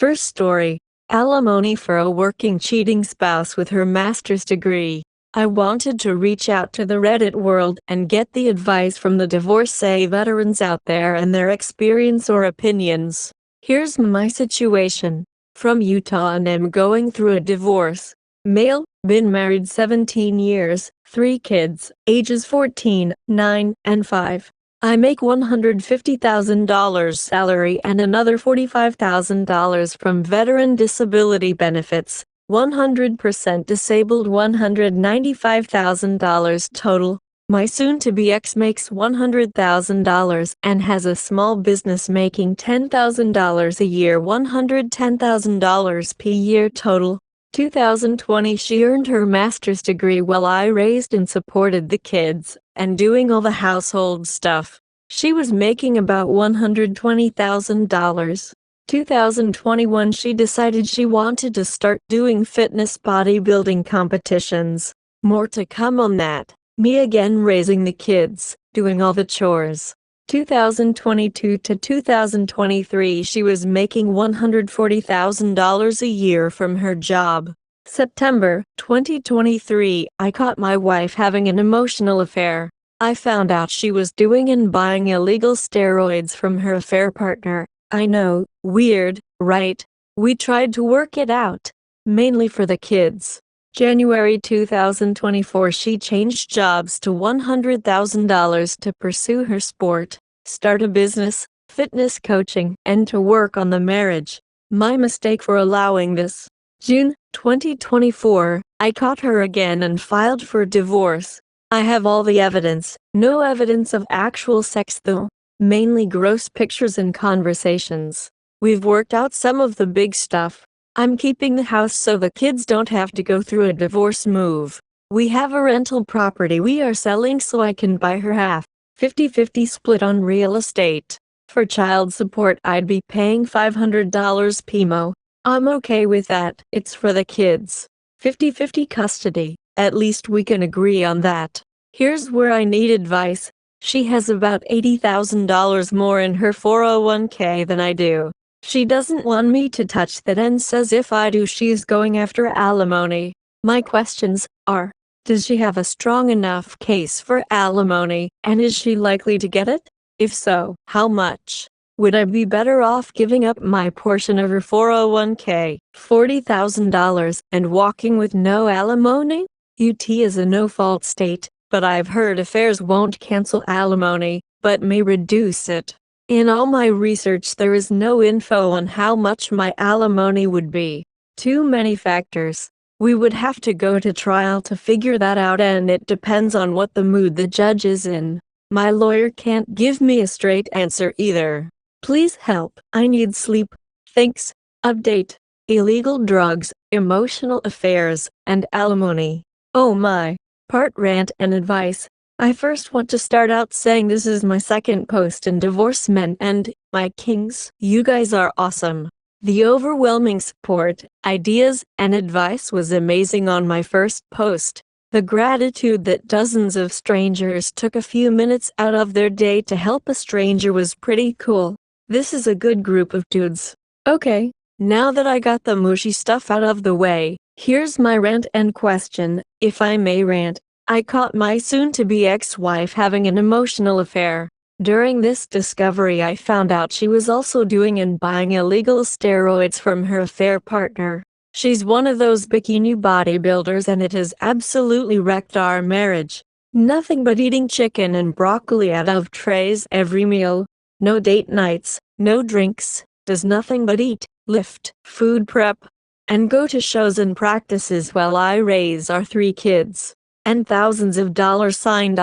First story. Alimony for a working cheating spouse with her master's degree. I wanted to reach out to the Reddit world and get the advice from the divorcee veterans out there and their experience or opinions. Here's my situation. From Utah and am going through a divorce. Male, been married 17 years, 3 kids, ages 14, 9, and 5. I make $150,000 salary and another $45,000 from veteran disability benefits, 100% disabled $195,000 total. My soon-to-be ex makes $100,000 and has a small business making $10,000 a year, $110,000 per year total. 2020 she earned her master's degree while I raised and supported the kids and doing all the household stuff. She was making about $120,000. 2021 she decided she wanted to start doing fitness bodybuilding competitions. More to come on that. Me again raising the kids, doing all the chores. 2022 to 2023 she was making $140,000 a year from her job. September 2023 I caught my wife having an emotional affair. I found out she was doing and buying illegal steroids from her affair partner. I know, weird, right? We tried to work it out, mainly for the kids. January 2024 she changed jobs to $100,000 to pursue her sport, start a business, fitness coaching, and to work on the marriage. My mistake for allowing this. June 2024, I caught her again and filed for divorce. I have all the evidence, no evidence of actual sex though, mainly gross pictures and conversations. We've worked out some of the big stuff. I'm keeping the house so the kids don't have to go through a divorce move. We have a rental property we are selling so I can buy her half, 50-50 split on real estate. For child support I'd be paying $500 PMO. I'm okay with that. It's for the kids. 50-50 custody. At least we can agree on that. Here's where I need advice. She has about $80,000 more in her 401k than I do. She doesn't want me to touch that and says if I do she's going after alimony. My questions are, does she have a strong enough case for alimony, and is she likely to get it? If so, how much? Would I be better off giving up my portion of her 401k, $40,000, and walking with no alimony? UT is a no-fault state, but I've heard affairs won't cancel alimony, but may reduce it. In all my research there is no info on how much my alimony would be. Too many factors. We would have to go to trial to figure that out and it depends on what the mood the judge is in. My lawyer can't give me a straight answer either. Please help. I need sleep. Thanks. Update. Illegal drugs, emotional affairs, and alimony. Oh my. Part rant and advice. I first want to start out saying this is my second post in Divorce Men and my kings. You guys are awesome. The overwhelming support, ideas, and advice was amazing on my first post. The gratitude that dozens of strangers took a few minutes out of their day to help a stranger was pretty cool. This is a good group of dudes. Okay, now that I got the mushy stuff out of the way, here's my rant and question, if I may rant. I caught my soon-to-be ex-wife having an emotional affair. During this discovery I found out she was also doing and buying illegal steroids from her affair partner. She's one of those bikini bodybuilders and it has absolutely wrecked our marriage. Nothing but eating chicken and broccoli out of trays every meal. No date nights, no drinks, does nothing but eat, lift, food prep, and go to shows and practices while I raise our 3 kids. And thousands of $sign,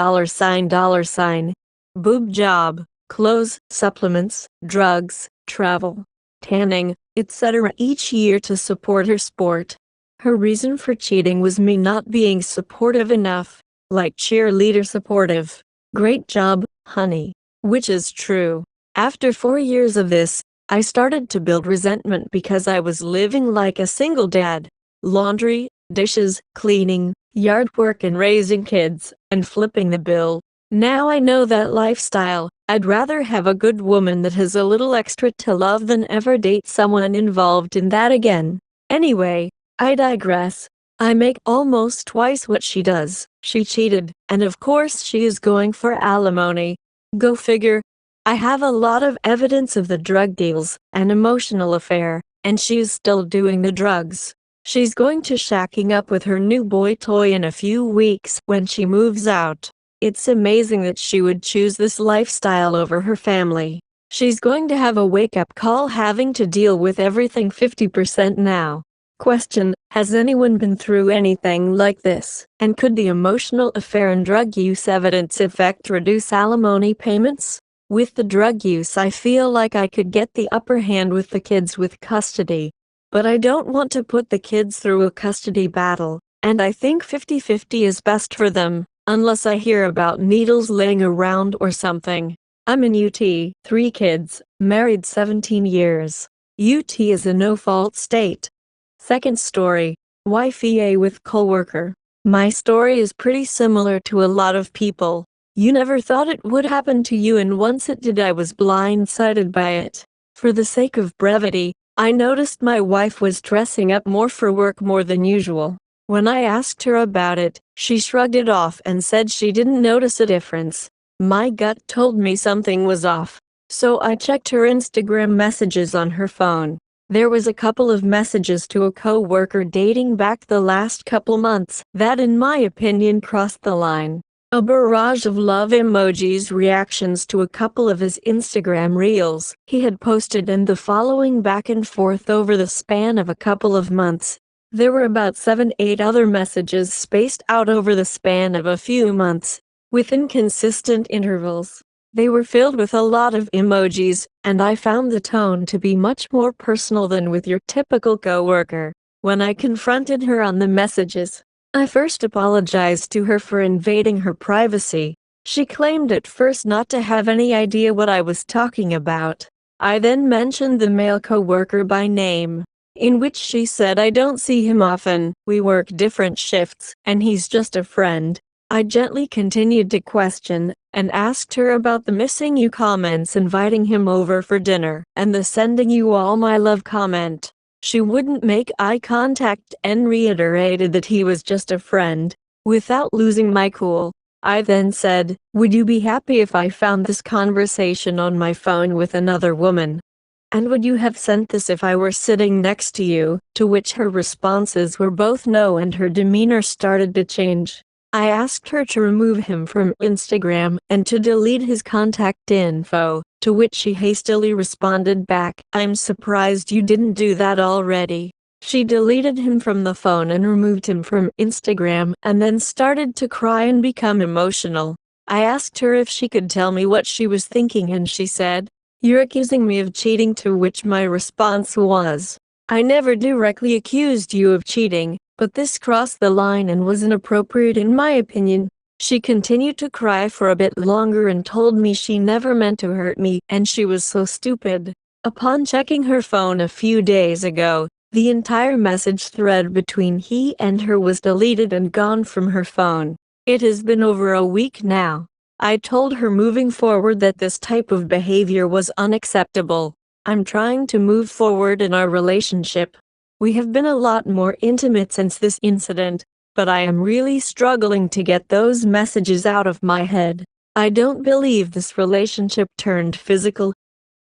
boob job, clothes, supplements, drugs, travel, tanning, etc. each year to support her sport. Her reason for cheating was me not being supportive enough, like cheerleader supportive. Great job, honey. Which is true. After 4 years of this, I started to build resentment because I was living like a single dad. Laundry, dishes, cleaning, yard work and raising kids, and flipping the bill. Now I know that lifestyle. I'd rather have a good woman that has a little extra to love than ever date someone involved in that again. Anyway, I digress. I make almost twice what she does. She cheated, and of course she is going for alimony. Go figure. I have a lot of evidence of the drug deals, an emotional affair, and she is still doing the drugs. She's going to shacking up with her new boy toy in a few weeks when she moves out. It's amazing that she would choose this lifestyle over her family. She's going to have a wake-up call having to deal with everything 50% now. Question: has anyone been through anything like this? And could the emotional affair and drug use evidence effect reduce alimony payments? With the drug use, I feel like I could get the upper hand with the kids with custody. But I don't want to put the kids through a custody battle, and I think 50-50 is best for them, unless I hear about needles laying around or something. I'm in UT, 3 kids, married 17 years. UT is a no-fault state. Second story, wife EA with coworker. My story is pretty similar to a lot of people. You never thought it would happen to you, and once it did, I was blindsided by it. For the sake of brevity, I noticed my wife was dressing up more for work more than usual. When I asked her about it, she shrugged it off and said she didn't notice a difference. My gut told me something was off. So I checked her Instagram messages on her phone. There was a couple of messages to a co-worker dating back the last couple months that, in my opinion, crossed the line. A barrage of love emojis, reactions to a couple of his Instagram reels he had posted, and the following back and forth over the span of a couple of months. There were about 7-8 other messages spaced out over the span of a few months, with inconsistent intervals. They were filled with a lot of emojis, and I found the tone to be much more personal than with your typical coworker. When I confronted her on the messages, I first apologized to her for invading her privacy. She claimed at first not to have any idea what I was talking about. I then mentioned the male coworker by name, in which she said I don't see him often, we work different shifts, and he's just a friend. I gently continued to question, and asked her about the missing you comments inviting him over for dinner, and the sending you all my love comment. She wouldn't make eye contact and reiterated that he was just a friend. Without losing my cool, I then said, "Would you be happy if I found this conversation on my phone with another woman? And would you have sent this if I were sitting next to you?" To which her responses were both no, and her demeanor started to change. I asked her to remove him from Instagram and to delete his contact info, to which she hastily responded back, "I'm surprised you didn't do that already." She deleted him from the phone and removed him from Instagram, and then started to cry and become emotional. I asked her if she could tell me what she was thinking, and she said, "You're accusing me of cheating," to which my response was, "I never directly accused you of cheating, but this crossed the line and was inappropriate in my opinion." She continued to cry for a bit longer and told me she never meant to hurt me and she was so stupid. Upon checking her phone a few days ago, the entire message thread between he and her was deleted and gone from her phone. It has been over a week now. I told her moving forward that this type of behavior was unacceptable. I'm trying to move forward in our relationship. We have been a lot more intimate since this incident, but I am really struggling to get those messages out of my head. I don't believe this relationship turned physical,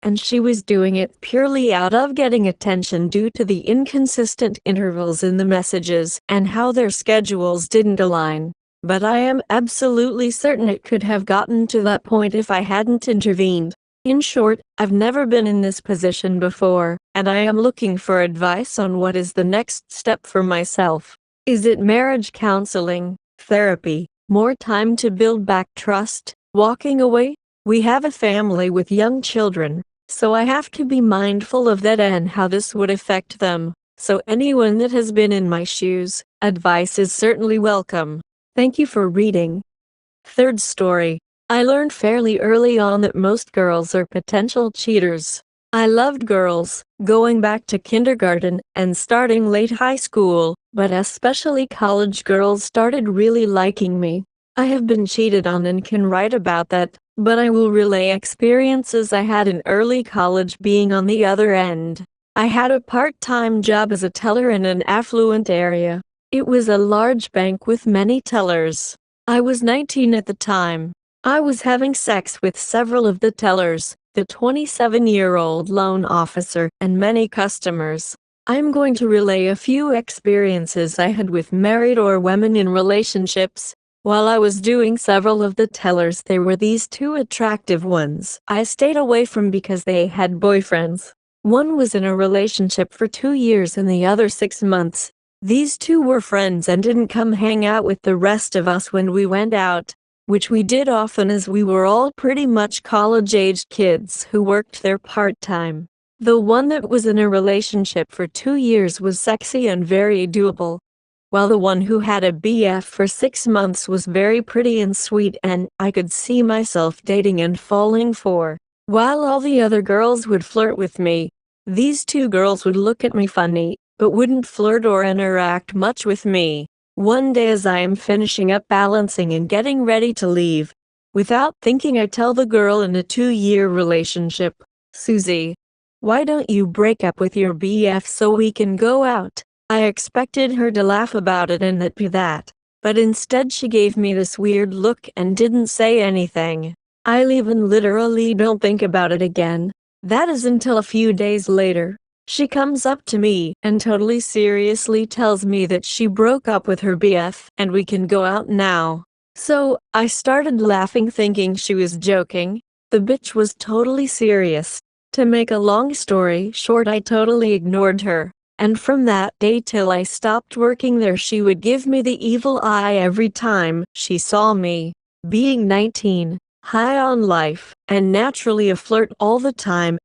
and she was doing it purely out of getting attention due to the inconsistent intervals in the messages and how their schedules didn't align. But I am absolutely certain it could have gotten to that point if I hadn't intervened. In short, I've never been in this position before, and I am looking for advice on what is the next step for myself. Is it marriage counseling, therapy, more time to build back trust, walking away? We have a family with young children, so I have to be mindful of that and how this would affect them. So anyone that has been in my shoes, advice is certainly welcome. Thank you for reading. Third story. I learned fairly early on that most girls are potential cheaters. I loved girls, going back to kindergarten and starting late high school, but especially college girls started really liking me. I have been cheated on and can write about that, but I will relay experiences I had in early college being on the other end. I had a part-time job as a teller in an affluent area. It was a large bank with many tellers. I was 19 at the time. I was having sex with several of the tellers, the 27-year-old loan officer, and many customers. I am going to relay a few experiences I had with married or women in relationships. While I was doing several of the tellers, there were these two attractive ones I stayed away from because they had boyfriends. One was in a relationship for 2 years and the other 6 months. These two were friends and didn't come hang out with the rest of us when we went out, which we did often as we were all pretty much college-aged kids who worked there part-time. The one that was in a relationship for 2 years was sexy and very doable, while the one who had a BF for 6 months was very pretty and sweet and I could see myself dating and falling for. While all the other girls would flirt with me, these two girls would look at me funny, but wouldn't flirt or interact much with me. One day as I am finishing up balancing and getting ready to leave, without thinking I tell the girl in a 2-year relationship, "Susie, why don't you break up with your BF so we can go out?" I expected her to laugh about it and that'd be that, but instead she gave me this weird look and didn't say anything. I leave and literally don't think about it again. That is until a few days later. She comes up to me and totally seriously tells me that she broke up with her BF and we can go out now. So, I started laughing thinking she was joking. The bitch was totally serious. To make a long story short, I totally ignored her. And from that day till I stopped working there, she would give me the evil eye every time she saw me. Being 19, high on life, and naturally a flirt all the time,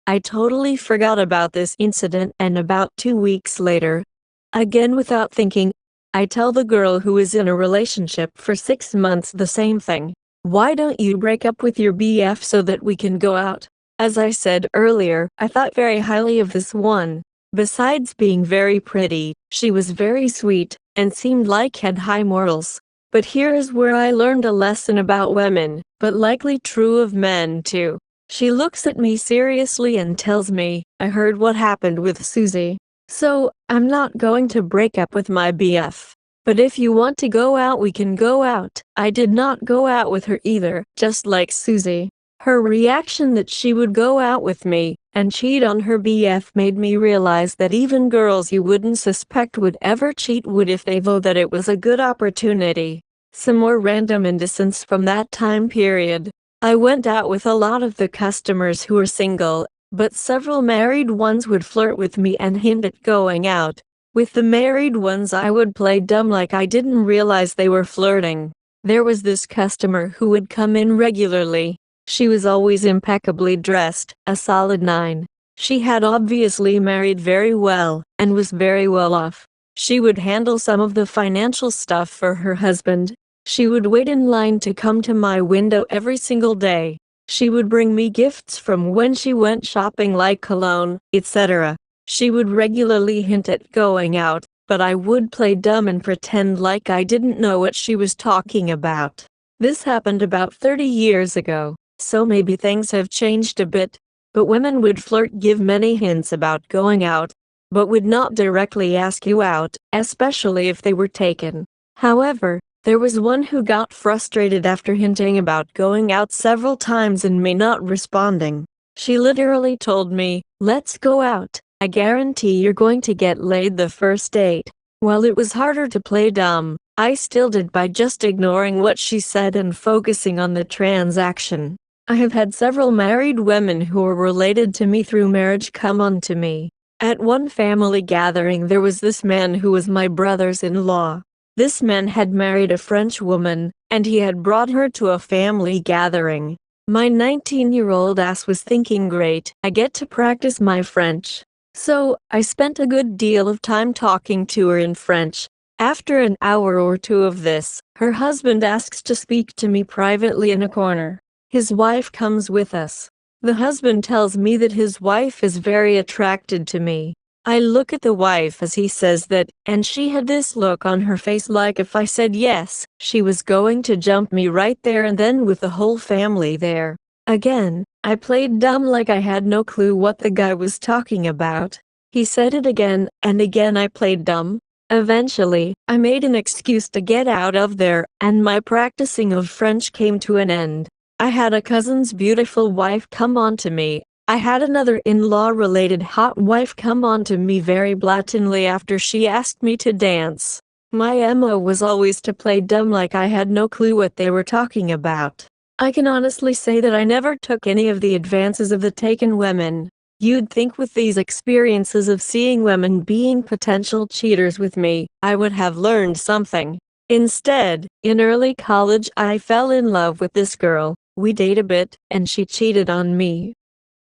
I totally forgot about this incident, and about 2 weeks later, again without thinking, I tell the girl who is in a relationship for 6 months the same thing. "Why don't you break up with your BF so that we can go out?" As I said earlier, I thought very highly of this one. Besides being very pretty, she was very sweet, and seemed like had high morals. But here is where I learned a lesson about women, but likely true of men too. She looks at me seriously and tells me, "I heard what happened with Susie. So, I'm not going to break up with my BF. But if you want to go out we can go out." I did not go out with her either, just like Susie. Her reaction that she would go out with me and cheat on her BF made me realize that even girls you wouldn't suspect would ever cheat would if they thought that it was a good opportunity. Some more random incidents from that time period. I went out with a lot of the customers who were single, but several married ones would flirt with me and hint at going out. With the married ones I would play dumb like I didn't realize they were flirting. There was this customer who would come in regularly. She was always impeccably dressed, a solid 9. She had obviously married very well, and was very well off. She would handle some of the financial stuff for her husband. She would wait in line to come to my window every single day. She would bring me gifts from when she went shopping like cologne, etc. She would regularly hint at going out, but I would play dumb and pretend like I didn't know what she was talking about. This happened about 30 years ago. So maybe things have changed a bit, but women would flirt, give many hints about going out, but would not directly ask you out, especially if they were taken. However, there was one who got frustrated after hinting about going out several times and me not responding. She literally told me, "Let's go out. I guarantee you're going to get laid the first date." While it was harder to play dumb, I still did by just ignoring what she said and focusing on the transaction. I have had several married women who were related to me through marriage come on to me. At one family gathering there was this man who was my brother's-in-law. This man had married a French woman, and he had brought her to a family gathering. My 19-year-old ass was thinking, great, I get to practice my French. So, I spent a good deal of time talking to her in French. After an hour or two of this, her husband asks to speak to me privately in a corner. His wife comes with us. The husband tells me that his wife is very attracted to me. I look at the wife as he says that, and she had this look on her face like if I said yes, she was going to jump me right there and then with the whole family there. Again, I played dumb like I had no clue what the guy was talking about. He said it again, and again I played dumb. Eventually, I made an excuse to get out of there, and my practicing of French came to an end. I had a cousin's beautiful wife come on to me. I had another in-law related hot wife come on to me very blatantly after she asked me to dance. My MO was always to play dumb like I had no clue what they were talking about. I can honestly say that I never took any of the advances of the taken women. You'd think with these experiences of seeing women being potential cheaters with me, I would have learned something. Instead, in early college I fell in love with this girl, we dated a bit, and she cheated on me.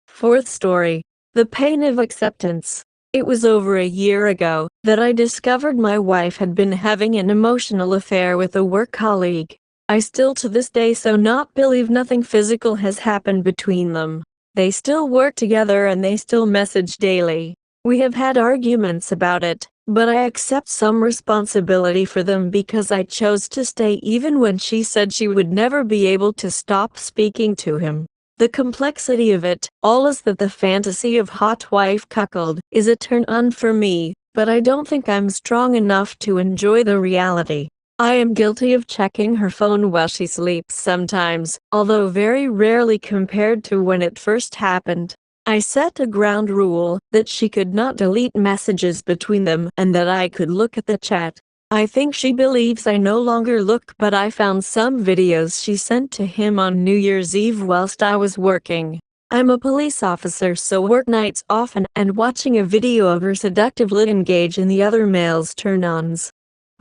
Fourth story. The pain of acceptance. It was over a year ago that I discovered my wife had been having an emotional affair with a work colleague. I still to this day so not believe nothing physical has happened between them. They still work together and they still message daily. We have had arguments about it, but I accept some responsibility for them because I chose to stay even when she said she would never be able to stop speaking to him. The complexity of it all is that the fantasy of hot wife cuckold is a turn on for me, but I don't think I'm strong enough to enjoy the reality. I am guilty of checking her phone while she sleeps sometimes, although very rarely compared to when it first happened. I set a ground rule that she could not delete messages between them and that I could look at the chat. I think she believes I no longer look, but I found some videos she sent to him on New Year's Eve whilst I was working. I'm a police officer, so work nights often, and watching a video of her seductively engage in the other male's turn-ons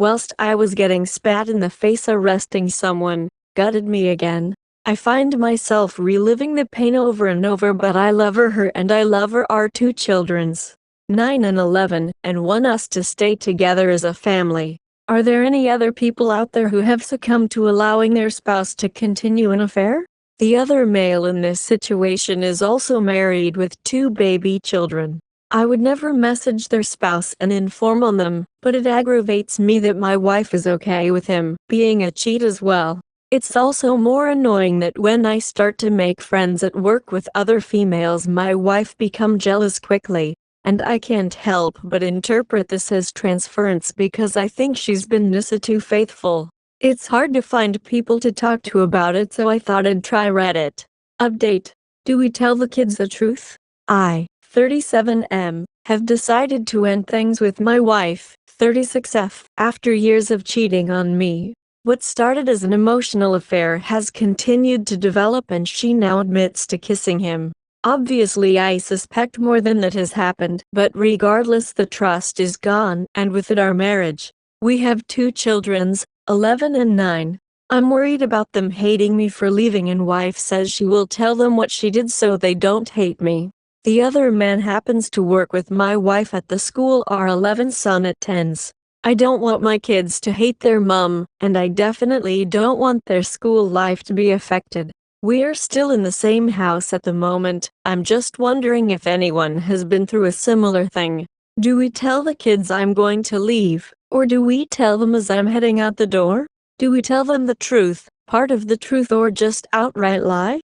whilst I was getting spat in the face arresting someone, gutted me again. I find myself reliving the pain over and over, but I love her and I love our two children's, 9 and 11, and want us to stay together as a family. Are there any other people out there who have succumbed to allowing their spouse to continue an affair? The other male in this situation is also married with 2 baby children. I would never message their spouse and inform on them, but it aggravates me that my wife is okay with him being a cheat as well. It's also more annoying that when I start to make friends at work with other females, my wife becomes jealous quickly, and I can't help but interpret this as transference because I think she's been too faithful. It's hard to find people to talk to about it, so I thought I'd try Reddit. Update. Do we tell the kids the truth? I, 37M, have decided to end things with my wife, 36F, after years of cheating on me. What started as an emotional affair has continued to develop, and she now admits to kissing him. Obviously I suspect more than that has happened, but regardless the trust is gone, and with it our marriage. We have 2 children, 11 and 9. I'm worried about them hating me for leaving, and wife says she will tell them what she did so they don't hate me. The other man happens to work with my wife at the school our 11 son attends. I don't want my kids to hate their mom, and I definitely don't want their school life to be affected. We're still in the same house at the moment. I'm just wondering if anyone has been through a similar thing. Do we tell the kids I'm going to leave, or do we tell them as I'm heading out the door? Do we tell them the truth, part of the truth, or just outright lie?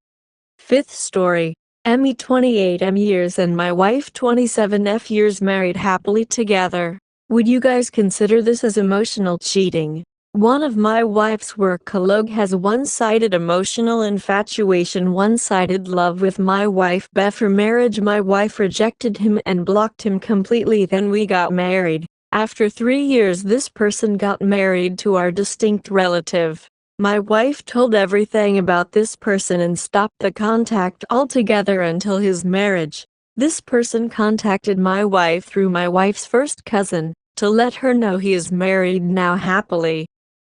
Fifth story. Emmy 28M years and my wife 27F years married happily together. Would you guys consider this as emotional cheating? One of my wife's work colleagues has one-sided emotional infatuation, one-sided love with my wife. Before marriage my wife rejected him and blocked him completely. Then we got married. After 3 years this person got married to our distinct relative. My wife told everything about this person and stopped the contact altogether until his marriage. This person contacted my wife through my wife's first cousin, to let her know he is married now happily.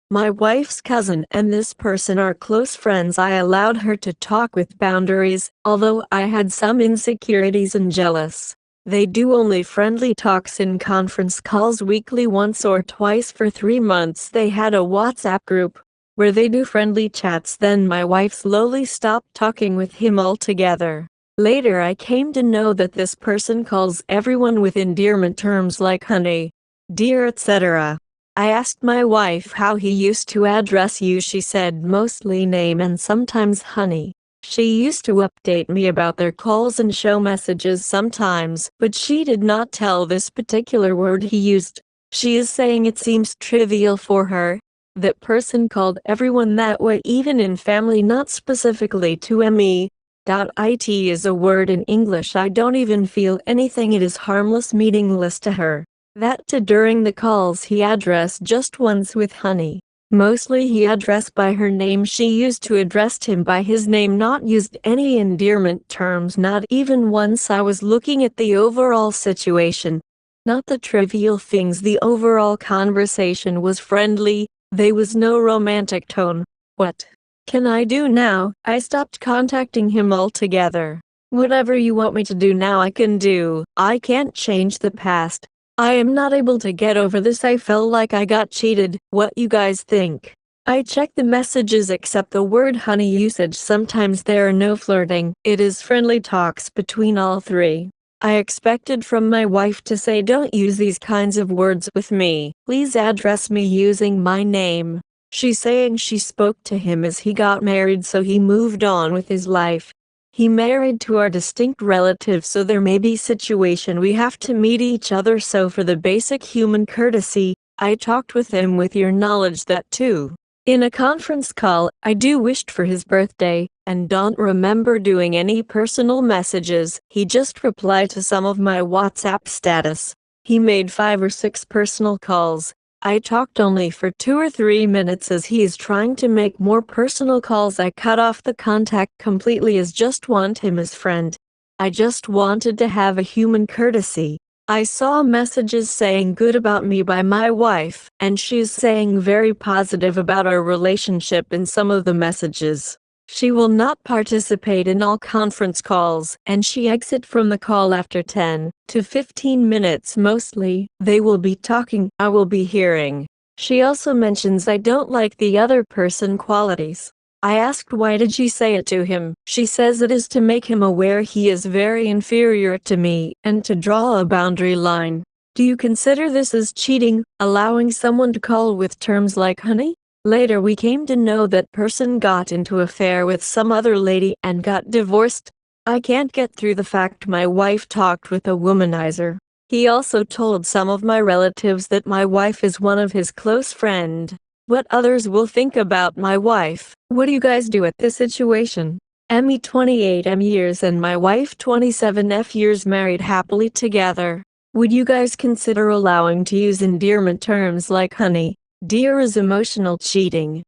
My wife's cousin and this person are close friends. I allowed her to talk with boundaries, although I had some insecurities and jealous. They do only friendly talks in conference calls weekly once or twice for 3 months. They had a WhatsApp group where they do friendly chats. Then my wife slowly stopped talking with him altogether. Later I came to know that this person calls everyone with endearment terms like honey, dear, etc. I asked my wife how he used to address you. She said mostly name and sometimes honey. She used to update me about their calls and show messages sometimes, but she did not tell this particular word he used. She is saying it seems trivial for her. That person called everyone that way, even in family, not specifically to me. It is a word in English I don't even feel anything. It is harmless, meaningless to her. That too, during the calls he addressed just once with honey. Mostly he addressed by her name. She used to address him by his name, not used any endearment terms, not even once. I was looking at the overall situation, not the trivial things. The overall conversation was friendly. There was no romantic tone. What can I do now? I stopped contacting him altogether. Whatever you want me to do now, I can do. I can't change the past. I am not able to get over this. I felt like I got cheated. What you guys think? I check the messages except the word honey usage. Sometimes there are no flirting. It is friendly talks between all three. I expected from my wife to say don't use these kinds of words with me. Please address me using my name. She's saying she spoke to him as he got married, so he moved on with his life. He married to our distinct relatives, so there may be situation we have to meet each other, so for the basic human courtesy, I talked with him with your knowledge that too. In a conference call, I do wished for his birthday, and don't remember doing any personal messages. He just replied to some of my WhatsApp status. He made 5 or 6 personal calls. I talked only for 2 or 3 minutes as he is trying to make more personal calls. I cut off the contact completely as just want him as friend. I just wanted to have a human courtesy. I saw messages saying good about me by my wife, and she's saying very positive about our relationship in some of the messages. She will not participate in all conference calls, and she exit from the call after 10 to 15 minutes mostly. They will be talking, I will be hearing. She also mentions I don't like the other person qualities. I asked why did she say it to him. She says it is to make him aware he is very inferior to me, and to draw a boundary line. Do you consider this as cheating, allowing someone to call with terms like honey? Later we came to know that person got into affair with some other lady and got divorced. I can't get through the fact my wife talked with a womanizer. He also told some of my relatives that my wife is one of his close friend. What others will think about my wife. What do you guys do at this situation? Me 28 years and my wife 27 years, married happily together. Would you guys consider allowing to use endearment terms like honey, dear as emotional cheating?